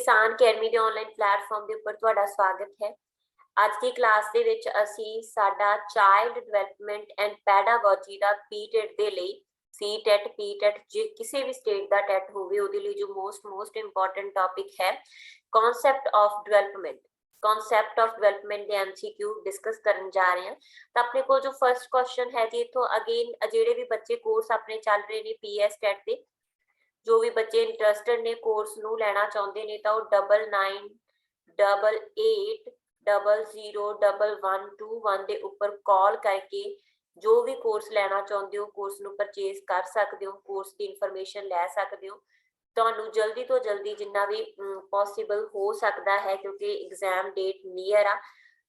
किसान अकेडमी के online platform के उपर तुहाडा स्वागत है। आज की क्लास दे विच असी साडा चाइल्ड डिवेलपमेंट एंड पैडागोजी का पीटेट दे लई सी टेट पी टेट जे किसी भी स्टेट का टेट होवे उहदे लई जो मोस्ट इंपॉर्टेंट टॉपिक है कॉन्सैप्ट ऑफ डेवलपमेंट के एमसीक्यू डिस्कस करन जा रहे हैं। तो अपने को जो फर्स्ट क्वेश्चन है जी इथों अगेन जेडे भी बच्चे कोर्स अपने चल रहे ने पीएस टेट दे जो भी बच्चे इंटरस्टेड ने कोर्स नू लेना चाहते हैं तो 9988000121 के उपर कॉल करके जो भी कोर्स लेना चाहते हो कोर्स नू परचेज कर सकते हो, कोर्स की इनफॉर्मेशन लै सकते हो। तो जल्दी तो जल्दी जिन्ना भी पॉसिबल हो सकता है क्योंकि एग्जाम डेट नीयर आ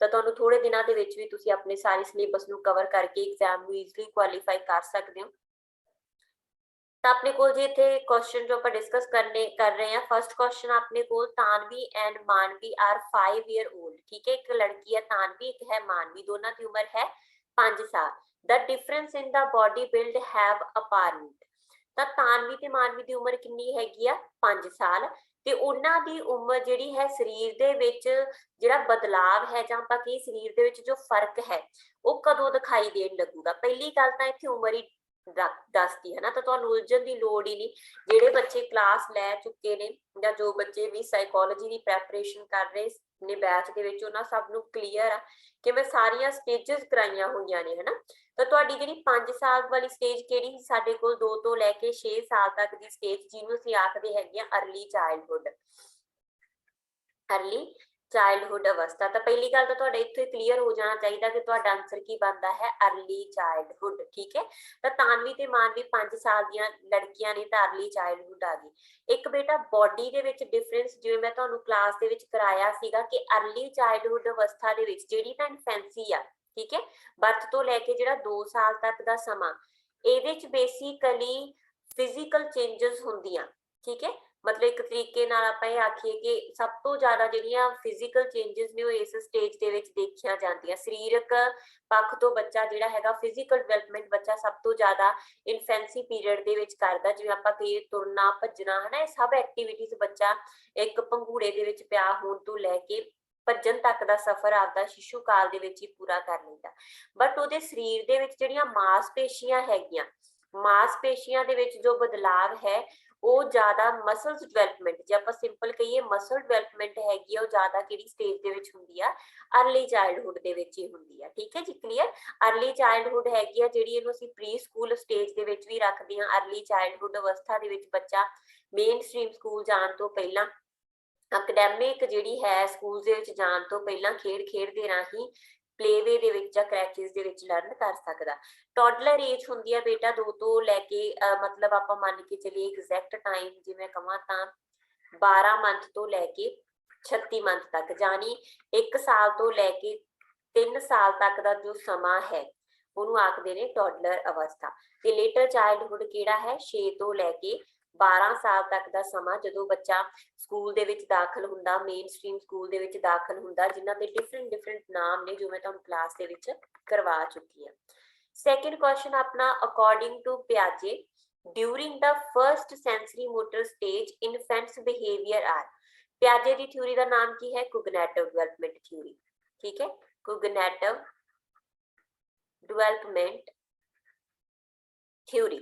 तो तुहानू थोड़े दिनों के विच भी तुसी अपने सारे सिलेबस नू कवर करके एग्जाम नू ईजली क्वालीफाई कर सकते हो। तो अपने को जी इतने क्वेश्चन जो आप डिस्कस कर रहे हैं फर्स्ट क्वेश्चन अपने को तानवी एंड मानवी आर 5 ईयर ओल्ड। ठीक है, एक लड़की है तानवी, एक है मानवी, दोनों की उम्र है 5 साल। The difference in the body build have apparent. तो तानवी ते मानवी की उम्र कितनी हैगी आ 5 साल ते उन्हां दी उम्र जिहड़ी है शरीर दे विच जिहड़ा बदलाव है जां आपां कही शरीर दे विच जो फर्क है वो कदों दिखाई देण लगूगा। पहली गल तां इत्थे उम्र ही दसती है ना, तो तुहानू उलझन की लोड़ ही नहीं। जेडे बच्चे क्लास लै चुके ने या जो बच्चे भी साइकोलॉजी की प्रैपरेशन कर रहे ने बैच के विच उन्हां सब नू क्लीयर आ कि मैं सारियां स्टेजेस कराइयां होईयां ने, है ना। तो तुहाडी जिहड़ी 5 साल वाली स्टेज किहड़ी सी साडे कोल 2 तो लैके 6 साल तक की स्टेज जिहनूं असीं आखदे हैगे आ अर्ली चाइल्डहुड अवस्था। तो पहली गल तो तुहाडा इत्थे क्लीयर हो जाना चाहिए कि तुहाडा आंसर की बनता है अर्ली चाइल्डहुड। ठीक है, तो तानवी ते मानवी 5 साल दियां लड़कियां ने तो अर्ली चाइल्डहुड आ गई। एक बेटा बॉडी दे विच डिफरेंस जिवें मैं तुहानू क्लास दे विच कराया सीगा कि अर्ली चाइल्डहुड अवस्था दे विच जिहड़ी तां इन्फेंसी आ, ठीक है, बर्थ तो लैके जिहड़ा 2 साल तक दा समा इहदे च बेसिकली फिजिकल चेंजेस हुंदियां। ठीक है, मतलब एक तरीके नाल आपां इह आखीए कि सब तो ज्यादा जिहड़ियां फिजिकल चेंजेस ने इस स्टेज दे विच देखियां जांदियां। सरीरक पक्ष तो बच्चा जिहड़ा हैगा फिजिकल डिवेलपमेंट बच्चा सब तो ज्यादा इन्फेंसी पीरियड दे विच करदा। जिवें आपां कहीए तुरना भजना, है ना, इह सब एक्टिविटीज बच्चा एक भंगूड़े दे विच पिया होण तो लैके भज्जन तक का सफर आपदा शिशु काल दे विच ही पूरा कर लैंदा। बट उहदे शरीर दे विच जिहड़ियां मांसपेशियां हैगियां, मांसपेशियां दे विच जो बदलाव है वो ज्यादा मसल्स डिवेलपमेंट जे आपां सिंपल कहिए मसल डिवेलपमेंट हैगी वो ज्यादा किहड़ी स्टेज दे विच हुंदी आ अर्ली चाइल्डहुड दे विच ही हुंदी आ। ठीक है जी, क्लीयर। अर्ली चाइल्डहुड हैगी आ जिहड़ी इहनूं असीं प्री स्कूल स्टेज दे विच भी रखदे हां। अर्ली चाइल्डहुड अवस्था दे विच बच्चा मेन स्ट्रीम स्कूल जाण तो पहिलां अकैडमिक जिहड़ी है स्कूल दे विच जाण तो पहिलां खेड खेडदे राहीं प्लेवे दे विच जां क्रैचेस दे विच लर्न कर सकदा। टॉडलर एज हुंदी है बेटा 2 तो लैके मतलब आपां मान के चलिए एग्जैक्ट टाइम जिवें कहां तां 12 मंथ तो लैके 36 मंथ तक, यानी 1 साल तो लैके 3 साल तक का जो समा है ਉਹਨੂੰ ਆਖਦੇ ਨੇ टॉडलर अवस्था। ਤੇ ਲੇਟਰ ਚਾਈਲਡਹੁੱਡ ਕਿਹੜਾ ਹੈ 6 ਤੋਂ ਲੈ ਕੇ 12 ਸਾਲ ਤੱਕ ਦਾ ਸਮਾਂ ਜਦੋਂ ਬੱਚਾ ਸਕੂਲ ਦੇ ਵਿੱਚ ਦਾਖਲ ਹੁੰਦਾ, ਮੇਨ ਸਟ੍ਰੀਮ ਸਕੂਲ ਦੇ ਵਿੱਚ ਦਾਖਲ ਹੁੰਦਾ, ਜਿਨ੍ਹਾਂ ਦੇ ਡਿਫਰੈਂਟ ਨਾਮ ਨੇ ਜੋ ਮੈਂ ਤੁਹਾਨੂੰ ਕਲਾਸ ਦੇ ਵਿੱਚ ਕਰਵਾ ਚੁੱਕੀ ਹਾਂ। ਸੈਕੰਡ ਕੁਐਸਚਨ ਆਪਣਾ ਅਕੋਰਡਿੰਗ ਟੂ ਪਿਆਜੇ during the first sensory motor stage infants behaviour are. ਪਿਆਜੇ ਦੀ ਥਿਊਰੀ ਦਾ ਨਾਮ ਕੀ ਹੈ? Cognitive development theory. ठीक है, कोग्निटिव डिवेलपमेंट थ्योरी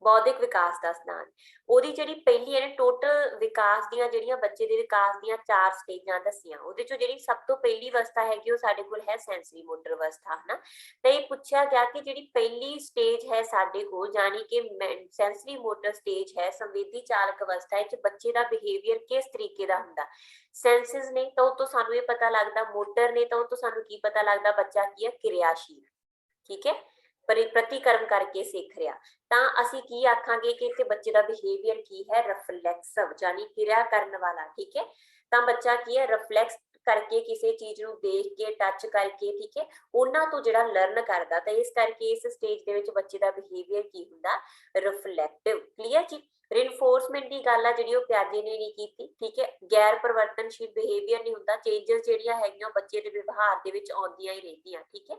बौद्धिक विकास का सिद्धांत। ਉਹਦੀ ਜਿਹੜੀ ਪਹਿਲੀ ਹੈ ਨਾ ਟੋਟਲ ਵਿਕਾਸ ਦੀਆਂ ਜਿਹੜੀਆਂ ਬੱਚੇ ਦੇ ਵਿਕਾਸ ਦੀਆਂ 4 ਸਟੇਜਾਂ ਦੱਸੀਆਂ। ਉਹਦੇ ਚੋਂ ਜਿਹੜੀ ਸਭ ਤੋਂ ਪਹਿਲੀ ਅਵਸਥਾ ਹੈਗੀ ਉਹ ਸਾਡੇ ਕੋਲ ਹੈ ਸੈਂਸਰੀ ਮੋਟਰ ਅਵਸਥਾ, ਹਨਾ। ਤੇ ਇਹ ਪੁੱਛਿਆ ਗਿਆ ਕਿ ਜਿਹੜੀ ਪਹਿਲੀ ਸਟੇਜ ਹੈ ਸਾਡੇ ਕੋਲ ਯਾਨੀ ਕਿ ਸੈਂਸਰੀ ਮੋਟਰ ਸਟੇਜ ਹੈ ਸੰਵੇਦੀ ਚਾਲਕ ਅਵਸਥਾ ਵਿੱਚ ਬੱਚੇ ਦਾ ਬਿਹੇਵੀਅਰ ਕਿਸ ਤਰੀਕੇ ਦਾ ਹੁੰਦਾ। ਸੈਂਸਿਸ ਨੇ ਤਾਂ ਉਹ ਤੋਂ ਸਾਨੂੰ ਇਹ ਪਤਾ ਲੱਗਦਾ, ਮੋਟਰ ਨੇ ਤਾਂ ਉਹ ਤੋਂ ਸਾਨੂੰ ਕੀ ਪਤਾ ਲੱਗਦਾ ਬੱਚਾ ਕੀ ਹੈ ਕਿਰਿਆਸ਼ੀਲ। ठीक है, प्रतिकर्म करके सीख रहा ਤਾਂ ਅਸੀਂ ਕੀ ਆਖਾਂਗੇ ਕਿ ਇੱਥੇ ਬੱਚੇ ਦਾ ਬਿਹੇਵੀਅਰ ਕੀ ਹੈ ਰਿਫਲੈਕਸਿਵ यानी ਕਿਰਿਆ ਕਰਨ ਵਾਲਾ। ठीक है, ਤਾਂ ਬੱਚਾ ਕੀ ਹੈ ਰਿਫਲੈਕਸ करके किसी चीज ਨੂੰ देख के टच करके, ठीक है, ਉਹਨਾਂ ਤੋਂ ਜਿਹੜਾ ਲਰਨ ਕਰਦਾ। ਤਾਂ ਇਸ ਕਰਕੇ ਇਸ ਸਟੇਜ ਦੇ ਵਿੱਚ ਬੱਚੇ ਦਾ ਬਿਹੇਵੀਅਰ ਕੀ ਹੁੰਦਾ ਰਿਫਲੈਕਟਿਵ। ਕਲੀਅਰ ਜੀ। ਰਿਨਫੋਰਸਮੈਂਟ ਦੀ ਗੱਲ ਆ ਜਿਹੜੀ ਉਹ ਪਿਆਜੇ ਨੇ ਨਹੀਂ ਕੀਤੀ ठीक है। गैर परिवर्तनशील बिहेवियर नहीं ਹੁੰਦਾ, ਚੇਂਜਸ ਜਿਹੜੀਆਂ ਹੈਗੀਆਂ ਬੱਚੇ ਦੇ ਵਿਵਹਾਰ ਦੇ ਵਿੱਚ ਆਉਂਦੀਆਂ ਹੀ ਰਹਿੰਦੀਆਂ, ਠੀਕ ਹੈ।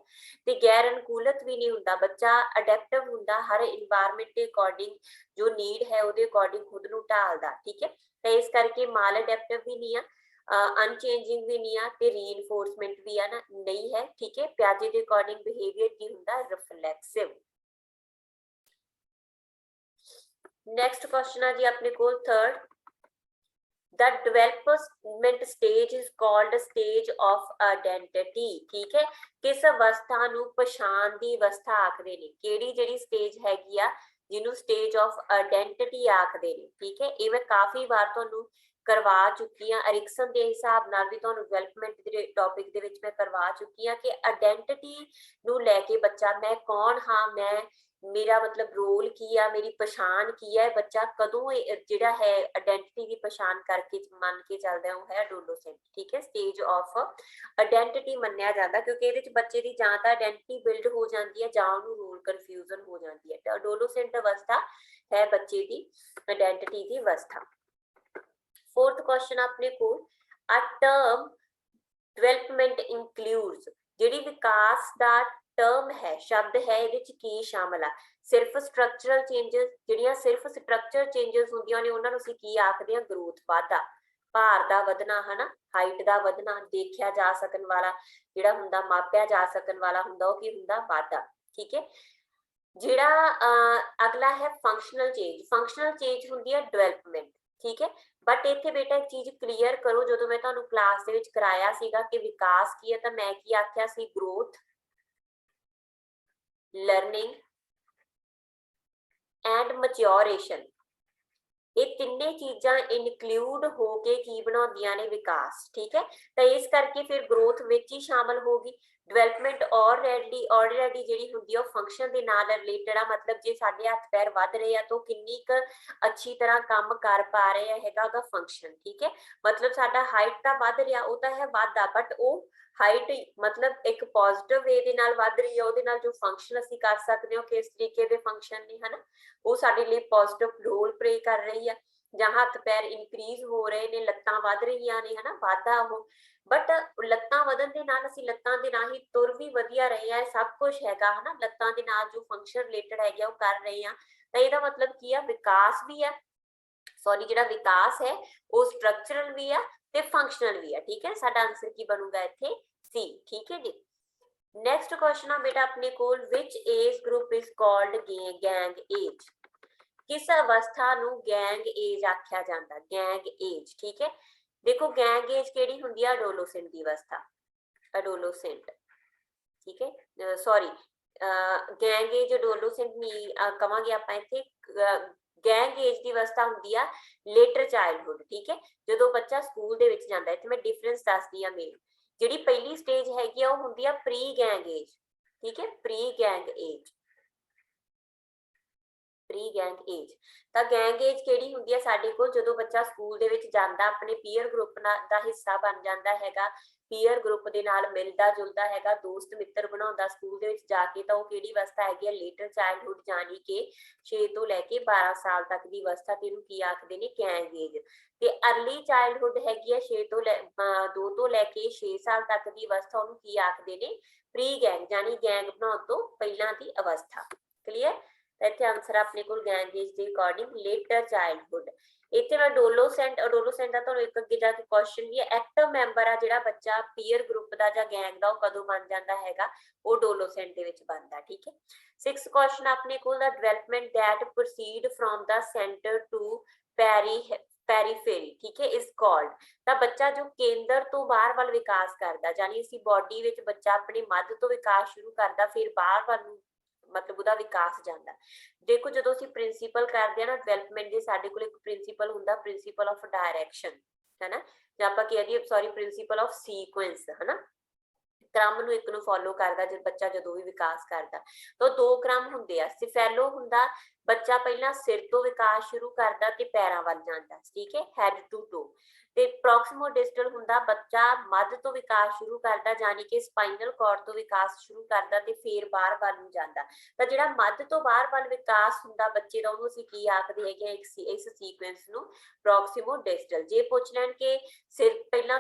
ਤੇ ਗੈਰ ਅਨੁਕੂਲਤ ਵੀ ਨਹੀਂ ਹੁੰਦਾ, ਬੱਚਾ ਅਡੈਪਟਿਵ ਹੁੰਦਾ, ਹਰ ਇਨਵਾਇਰਨਮੈਂਟ ਦੇ ਅਕੋਰਡਿੰਗ ਜੋ ਨੀਡ ਹੈ ਉਹਦੇ ਅਕੋਰਡਿੰਗ ਖੁਦ ਨੂੰ ਢਾਲਦਾ, ਠੀਕ ਹੈ। ਤਾਂ ਇਸ ਕਰਕੇ ਮਾਲ ਅਡੈਪਟਿਵ ਵੀ ਨਹੀਂ ਆ, ਅਨਚੇਂਜਿੰਗ ਵੀ ਨਹੀਂ ਆ, ਤੇ ਰੀਇਨਫੋਰਸਮੈਂਟ ਵੀ ਆ ਨਾ ਨਹੀਂ ਹੈ, ਠੀਕ ਹੈ। ਪਿਆਜੇ ਦੇ ਅਕੋਰਡਿੰਗ ਬਿਹੇਵੀਅਰ ਕੀ ਹੁੰਦਾ, ਰਿਫਲੈਕਸਿਵ। नेक्स्ट क्वेश्चन है जी अपने को third, the development stage is called stage of identity, ठीक है। किस अवस्था ਨੂੰ ਪਛਾਣ ਦੀ ਅਵਸਥਾ ਆਖਦੇ ਨੇ, ਕਿਹੜੀ ਜਿਹੜੀ ਸਟੇਜ ਹੈਗੀ ਆ ਜਿਹਨੂੰ ਸਟੇਜ ਆਫ ਆਇਡੈਂਟੀਟੀ ਆਖਦੇ ਨੇ, ਠੀਕ ਹੈ। ਇਹ ਮੈਂ ਕਾਫੀ ਵਾਰ ਤੁਹਾਨੂੰ ਕਰਵਾ ਚੁੱਕੀ ਆ, ਅਰਿਕਸਨ ਦੇ ਹਿਸਾਬ ਨਾਲ ਵੀ ਤੁਹਾਨੂੰ ਡਿਵੈਲਪਮੈਂਟ ਦੇ ਟੌਪਿਕ ਦੇ ਵਿੱਚ ਮੈਂ ਕਰਵਾ ਚੁੱਕੀ ਆ ਕਿ ਆਇਡੈਂਟੀਟੀ ਨੂੰ ਲੈ ਕੇ ਬੱਚਾ ਮੈਂ ਕੌਣ ਹਾਂ, ਮੈਂ मेरा मतलब रोल की है, मेरी पछाण की है, बच्चा कदों जिहड़ा है आइडेंटिटी की पछाण करके मन के चलदा है, वो है एडोलसेंट, ठीक है। स्टेज ऑफ आइडेंटिटी मन्निया जाता क्योंकि इहदे च बच्चे दी जां तां आइडेंटिटी बिल्ड हो जाती है जां उहनूं रोल कन्फ्यूजन हो जाती है। तो एडोलसेंट अवस्था है बच्चे की आइडेंटिटी की अवस्था। फोर्थ क्वेश्चन अपने को, अ टर्म डेवलपमेंट इंक्लूड्स, जिहड़ी विकास दा टर्म है, शब्द है, ਇਹਦੇ ਚ ਕੀ ਸ਼ਾਮਲ ਆ, ਸਿਰਫ ਸਟਰਕਚਰਲ ਚੇਂजेस, ਜਿਹੜੀਆਂ ਸਿਰਫ ਸਟਰਕਚਰ ਚੇਂजेस ਹੁੰਦੀਆਂ ਨੇ ਉਹਨਾਂ ਨੂੰ ਅਸੀਂ ਕੀ ਆਖਦੇ ਹਾਂ, ਗਰੋਥ, ਵਾਧਾ, ਭਾਰ ਦਾ ਵਧਣਾ, ਹਨਾ, ਹਾਈਟ ਦਾ ਵਧਣਾ, ਦੇਖਿਆ ਜਾ ਸਕਣ ਵਾਲਾ ਜਿਹੜਾ ਹੁੰਦਾ, ਮਾਪਿਆ ਜਾ ਸਕਣ ਵਾਲਾ ਹੁੰਦਾ, ਉਹ ਕੀ ਹੁੰਦਾ, ਵਾਧਾ, ਠੀਕ ਹੈ। ਜਿਹੜਾ ਅਗਲਾ ਹੈ ਫੰਕਸ਼ਨਲ ਚੇਂਜ, ਫੰਕਸ਼ਨਲ ਚੇਂਜ ਹੁੰਦੀ ਹੈ ਡਿਵੈਲਪਮੈਂਟ, ਠੀਕ ਹੈ। बट इत्थे बेटा एक चीज क्लीयर करो, जो मैं तुहानू क्लास दे विच कराया सीगा कि विकास की है, तो मैं की आख्या सी, ग्रोथ, लर्निंग एंड मैच्योरेशन, ये तिन्ने चीज़ां इनकलूड होके की बनाउंदियां ने विकास, ठीक है। तो इस करके फिर ग्रोथ विच ही शामिल होगी। डिवेलपमेंट ऑलरेडी जिहड़ी हुंदी है फंक्शन दे नाल रिलेटेड आ, मतलब जे साडे हत्थ पैर वध रहे हैं तो किन्नी क अच्छी तरह काम कर पा रहे हैगा गा फंक्शन, ठीक है। मतलब साडा हाइट तां वध रिहा, वो तां है वाधा, बट वो हाइट मतलब एक पॉजिटिव वे दे नाल वध रही है, ਉਹਦੇ ਨਾਲ जो फंक्शन ਅਸੀਂ कर सकते हो किस तरीके ਦੇ फंक्शन ने, है ना, वो ਸਾਡੇ ਲਈ पॉजिटिव रोल प्ले कर रही है। ਜਾਂ ਹੱਥ ਪੈਰ ਇਨਕਰੀਜ਼ ਹੋ ਰਹੇ ਨੇ, ਲੱਤਾਂ ਵਧ ਰਹੀਆਂ ਨੇ, ਹਨਾ, ਵਾਧਾ ਉਹ। ਬਟ ਲੱਤਾਂ ਵਧਣ ਦੇ ਨਾਲ ਅਸੀਂ ਲੱਤਾਂ ਦੇ ਨਾਲ ਹੀ ਤੁਰ ਵੀ ਵਧੀਆ ਰਹੇ ਆ, ਸਭ ਕੁਝ ਹੈਗਾ, ਹਨਾ, ਲੱਤਾਂ ਦੇ ਨਾਲ ਜੋ ਫੰਕਸ਼ਨ ਰਿਲੇਟਡ ਹੈਗੇ ਉਹ ਕਰ ਰਹੇ ਆ, ਤਾਂ ਇਹਦਾ ਮਤਲਬ ਕੀ ਆ, ਵਿਕਾਸ ਵੀ ਆ, ਸੌਰੀ ਜਿਹੜਾ ਵਿਕਾਸ ਹੈ ਉਹ ਸਟਰਕਚਰਲ ਵੀ ਆ ਤੇ ਫੰਕਸ਼ਨਲ ਵੀ ਆ, ਠੀਕ ਹੈ। ਸਾਡਾ ਆਨਸਰ ਕੀ ਬਣੂਗਾ ਇੱਥੇ, ਸੀ, ਠੀਕ ਹੈ ਜੀ। ਨੈਕਸਟ क्वेश्चन ਆ ਬੇਟਾ ਆਪਣੇ ਕੋਲ, which age group is called gang age, किस अवस्था नू गैंग एज आख्या जाता, गैंग एज, ठीक है। देखो गैंग एज केड़ी हुंदी है, एडोलसेंट की अवस्था, एडोलसेंट, ठीक है, सॉरी गैंग एज एडोलसेंट नहीं कहांगे आपां इत्थे, गैंग एज की अवस्था हुंदी है लेटर चाइल्डहुड, ठीक है, जदों बच्चा स्कूल दे विच जांदा है। इत्थे मैं डिफरेंस दसदी आ, मेन जिहड़ी पहली स्टेज हैगी आ वो हुंदी है प्री गैंग एज, ठीक है, pre gang as, pre gang as. ਤਾਂ ਗੈਂਗ ਏਜ ਕਿਹੜੀ ਹੁੰਦੀ ਹੈ ਸਾਡੇ ਕੋਲ, ਜਦੋਂ ਬੱਚਾ ਸਕੂਲ ਦੇ ਵਿੱਚ ਜਾਂਦਾ, ਆਪਣੇ ਪੀਅਰ ਗਰੁੱਪ ਦਾ ਹਿੱਸਾ ਬਣ ਜਾਂਦਾ ਹੈਗਾ, ਪੀਅਰ ਗਰੁੱਪ ਦੇ ਨਾਲ ਮਿਲਦਾ ਜੁਲਦਾ ਹੈਗਾ, ਦੋਸਤ ਮਿੱਤਰ ਬਣਾਉਂਦਾ ਸਕੂਲ ਦੇ ਵਿੱਚ ਜਾ ਕੇ, ਤਾਂ ਉਹ ਕਿਹੜੀ ਅਵਸਥਾ ਹੈਗੀ ਹੈ, ਲੇਟਰ ਚਾਈਲਡਹੁੱਡ, ਜਾਨੀ ਕਿ 6 ਤੋਂ ਲੈ ਕੇ 12 ਸਾਲ ਤੱਕ ਦੀ ਅਵਸਥਾ, ਤੇ ਇਹਨੂੰ ਕੀ ਆਖਦੇ ਨੇ, ਗੈਂਗ ਏਜ। ਤੇ ਅਰਲੀ ਚਾਈਲਡਹੁੱਡ ਹੈਗੀ ਹੈ 2 ਤੋਂ ਲੈ ਕੇ 6 ਸਾਲ ਤੱਕ ਦੀ ਅਵਸਥਾ, ਉਹਨੂੰ ਕੀ ਆਖਦੇ ਨੇ, ਪ੍ਰੀ ਗੈਂਗ, ਜਾਨੀ ਗੈਂਗ ਬਣਾਉਣ ਤੋਂ ਪਹਿਲਾਂ ਦੀ ਅਵਸਥਾ, ਕਲੀਅਰ। ਇੱਥੇ ਆਨਸਰ ਆਪਣੇ ਕੋਲ ਗੈਂਗ ਏਜ ਦੇ ਅਕੋਰਡਿੰਗ ਲੇਟਰ ਚਾਈਲਡਹੁੱਡ। ਇੱਥੇ ਮੈਂ ਅਡੋਲਸੈਂਟ ਦਾ ਤੁਹਾਨੂੰ ਇੱਕ ਅੱਗੇ ਜਾ ਕੇ ਕੁਐਸਚਨ ਵੀ ਹੈ, ਐਕਟਿਵ ਮੈਂਬਰ ਆ ਜਿਹੜਾ ਬੱਚਾ ਪੀਅਰ ਗਰੁੱਪ ਦਾ ਜਾਂ ਗੈਂਗ ਦਾ, ਉਹ ਕਦੋਂ ਬਣ ਜਾਂਦਾ ਹੈਗਾ, ਉਹ ਅਡੋਲਸੈਂਟ ਦੇ ਵਿੱਚ ਬਣਦਾ, ਠੀਕ ਹੈ। 6th ਕੁਐਸਚਨ ਆਪਣੇ ਕੋਲ, the development that proceed from the centre to periphery, ਠੀਕ ਹੈ, ਇਜ਼ ਕਾਲਡ, ਤਾਂ ਬੱਚਾ ਜੋ ਕੇਂਦਰ ਤੋਂ ਬਾਹਰ ਵੱਲ ਵਿਕਾਸ ਕਰਦਾ, ਜਾਨੀ ਅਸੀਂ ਬੋਡੀ ਵਿੱਚ ਬੱਚਾ ਆਪਣੀ ਮੱਧ ਤੋਂ ਵਿਕਾਸ ਸ਼ੁਰੂ ਕਰਦਾ, ਫਿਰ ਬਾਹਰ ਵੱਲ ਨੂੰ मतलब ਉਹਦਾ ਵਿਕਾਸ ਜਾਂਦਾ। ਦੇਖੋ ਜਦੋਂ ਅਸੀਂ ਪ੍ਰਿੰਸੀਪਲ ਕਰਦੇ ਆ ਨਾ ਡਿਵੈਲਪਮੈਂਟ ਦੇ, ਸਾਡੇ ਕੋਲ ਇੱਕ ਪ੍ਰਿੰਸੀਪਲ ਹੁੰਦਾ, ਪ੍ਰਿੰਸੀਪਲ ਆਫ ਡਾਇਰੈਕਸ਼ਨ, ਹੈ ਨਾ, ਜਾਂ ਆਪਾਂ ਕਹਿ ਦਈਏ ਸੌਰੀ ਪ੍ਰਿੰਸੀਪਲ ਆਫ ਸੀਕੁਐਂਸ, ਹੈ ਨਾ, ਕ੍ਰਮ ਨੂੰ ਇੱਕ ਨੂੰ ਫੋਲੋ ਕਰਦਾ ਜਦ ਬੱਚਾ ਜਦੋਂ ਵੀ ਵਿਕਾਸ ਕਰਦਾ। ਤਾਂ 2 ਕ੍ਰਮ ਹੁੰਦੇ ਆ, ਸਿਫੈਲੋ ਹੁੰਦਾ, ਬੱਚਾ ਪਹਿਲਾਂ ਸਿਰ ਤੋਂ ਵਿਕਾਸ ਸ਼ੁਰੂ ਕਰਦਾ ਤੇ ਪੈਰਾਂ ਵੱਲ ਜਾਂਦਾ, ਠੀਕ ਹੈ, ਹੈਡ ਟੂ ਟੋ। ਤੇ ਪ੍ਰੋਕਸੀਮੋ ਡਿਸਟਲ ਹੁੰਦਾ ਬੱਚਾ ਮੱਧ ਤੋਂ ਵਿਕਾਸ ਸ਼ੁਰੂ ਕਰਦਾ, ਜਾਨੀ ਕਿ ਸਪਾਈਨਲ ਕਾਰਡ ਤੋਂ ਵਿਕਾਸ ਸ਼ੁਰੂ ਕਰਦਾ ਤੇ ਫਿਰ ਬਾਹਰ ਵੱਲ ਨੂੰ ਜਾਂਦਾ। ਤਾਂ ਜਿਹੜਾ ਮੱਧ ਤੋਂ ਬਾਹਰ ਵੱਲ ਵਿਕਾਸ ਹੁੰਦਾ ਬੱਚੇ ਦਾ ਉਹਨੂੰ ਅਸੀਂ ਕੀ ਆਖਦੇ ਹੈਗੇ ਇਸ ਸੀਕੁਐਂਸ ਨੂੰ ਪ੍ਰੋਕਸੀਮੋ ਡਿਸਟਲ। ਜੇ ਪੁੱਛ ਲੈਣ ਕਿ ਸਿਰ ਪਹਿਲਾਂ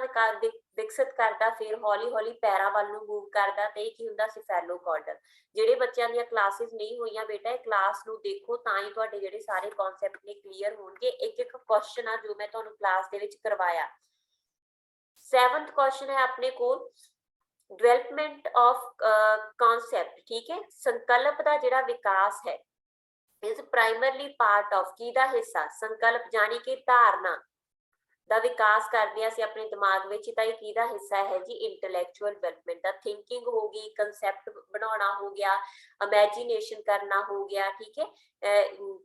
ਵਿਕਸਿਤ ਕਰਦਾ ਫਿਰ ਹੌਲੀ ਹੌਲੀ ਪੈਰਾਂ ਵੱਲ ਨੂੰ ਮੂਵ ਕਰਦਾ ਤੇ ਇਹ ਕੀ ਹੁੰਦਾ ਸਿਫੈਲੋਕੌਡਲ। ਜਿਹੜੇ ਬੱਚਿਆਂ ਦੀਆਂ ਕਲਾਸਿਸ ਨਹੀਂ ਹੋਈਆਂ ਬੇਟਾ ਇਹ ਕਲਾਸ ਨੂੰ ਦੇਖੋ ਤਾਂ ਹੀ ਤੁਹਾਡੇ ਜਿਹੜੇ ਸਾਰੇ ਕਨਸੈਪਟ ਨੇ ਕਲੀਅਰ ਹੋਣਗੇ। ਇੱਕ ਇੱਕ ਕੁਐਸਚਨ ਆ ਜੋ ਮੈਂ ਤੁਹਾਨੂੰ ਕਲਾਸ ਦੇ ਵਿੱਚ ਕਰਵਾਇਆ। 7th क्वेश्चन है अपने को डेवलपमेंट ऑफ कॉन्सेप्ट। ठीक है, संकल्प का जिहड़ा विकास है इज प्राइमरली पार्ट ऑफ की दा हिस्सा संकल्प यानी कि धारणा ਦਾ ਵਿਕਾਸ ਕਰਦੇ ਅਸੀਂ ਆਪਣੇ ਦਿਮਾਗ ਵਿੱਚ ਤਾਂ ਇਹ ਕਿਹਦਾ ਹਿੱਸਾ ਹੈ ਜੀ ਇੰਟੈਲੈਕਚੁਅਲ ਡਿਵੈਲਪਮੈਂਟ ਦਾ। ਥਿੰਕਿੰਗ ਹੋ ਗਈ, ਕਨਸੈਪਟ ਬਣਾਉਣਾ ਹੋ ਗਿਆ, ਇਮੇਜਿਨੇਸ਼ਨ ਕਰਨਾ ਹੋ ਗਿਆ। ਠੀਕ ਹੈ,